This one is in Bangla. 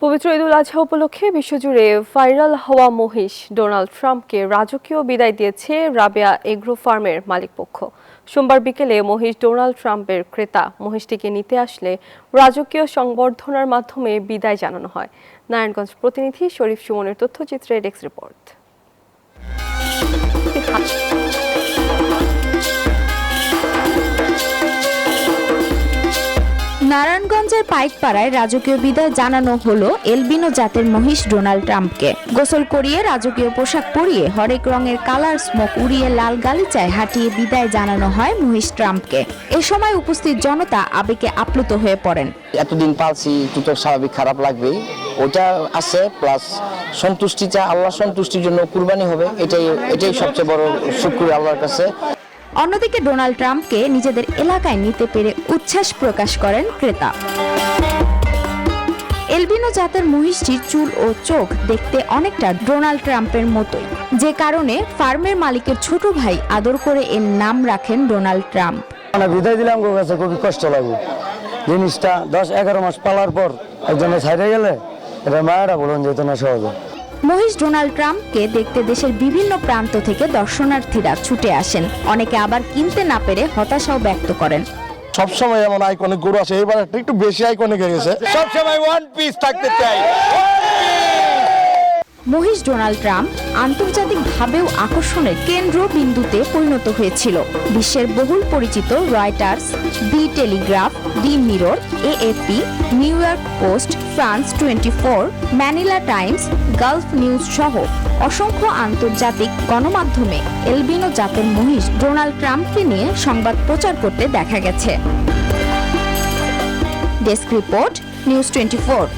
পবিত্র ঈদুল আজহা উপলক্ষে বিশ্বজুড়ে ভাইরাল হওয়া মহিষ ডোনাল্ড ট্রাম্পকে রাজকীয় বিদায় দিয়েছে রাবেয়া এগ্রো ফার্মের মালিকপক্ষ। সোমবার বিকেলে মহিষ ডোনাল্ড ট্রাম্পের ক্রেতা মহিষটিকে নিতে আসলে রাজকীয় সংবর্ধনার মাধ্যমে বিদায় জানানো হয়। নারায়ণগঞ্জ প্রতিনিধি শরীফ সুমনের তথ্যচিত্রে ডেস্ক রিপোর্ট। নারায়ণগঞ্জের পাইকপাড়ায় রাজকীয় বিদায় জানানো হলো এলবিনো জাতের মহিষ ডোনাল্ড ট্রাম্পকে। গোসল করিয়ে রাজকীয় পোশাক পরিয়ে হরেক রঙের কালার স্মোক উড়িয়ে লাল গালিচায় হাঁটিয়ে বিদায় জানানো হয় মহিষ ট্রাম্পকে। এ সময় উপস্থিত জনতা আবেগে আপ্লুত হয়ে পড়েন। এতদিন পালছি, একটু তো স্বাভাবিক খারাপ লাগবে, ওটা আছে প্লাস সন্তুষ্টিটা আল্লাহ সন্তুষ্টির জন্য কুরবানি হবে, এটাই সবচেয়ে বড় শুকরিয়া আল্লাহর কাছে। অন্যদিকে ডোনাল্ড ট্রাম্পকে নিজেদের এলাকায় নিতে পেরে উচ্ছ্বাস প্রকাশ করেন ক্রেতা। এলবিনো জাতের মহিষটির চুল ও চোখ দেখতে অনেকটা ডোনাল্ড ট্রাম্পের মতোই, যে কারণে ফার্মের মালিকের ছোট ভাই আদর করে এর নাম রাখেন ডোনাল্ড ট্রাম্প। বিদায় দিলাম গো, কাছে খুবই কষ্ট লাগে জিনিসটা। 10-11 মাস পালার পর একজনে ছাইড়ে গেলে এটা মায়েরা বলুন যেত না সহজে। মহিষ ডোনাল্ড ট্রাম্পকে দেখতে দেশের বিভিন্ন প্রান্ত থেকে দর্শনার্থীরা ছুটে আসেন। অনেকে আবার কিনতে না পেরে হতাশাও ব্যক্ত করেন। সবসময় এমন আইকনিক গরু আছে, এবার একটু বেশি আইকনিক হয়ে গেছে। সবসময় ওয়ান পিস থাকতে চাই। মহিষ ডোনাল্ড ট্রাম্প আন্তর্জাতিকভাবেও আকর্ষণের কেন্দ্রবিন্দুতে পরিণত হয়েছিল। বিশ্বের বহুল পরিচিত Reuters, the Telegraph, the Mirror, AFP, New York Post, France 24, Manila Times, Gulf News সহ অসংখ্য আন্তর্জাতিক গণমাধ্যমে এলবিনো জাতের মহিষ ডোনাল্ড ট্রাম্পকে নিয়ে সংবাদ প্রচার করতে দেখা গেছে। Desk report, news 24।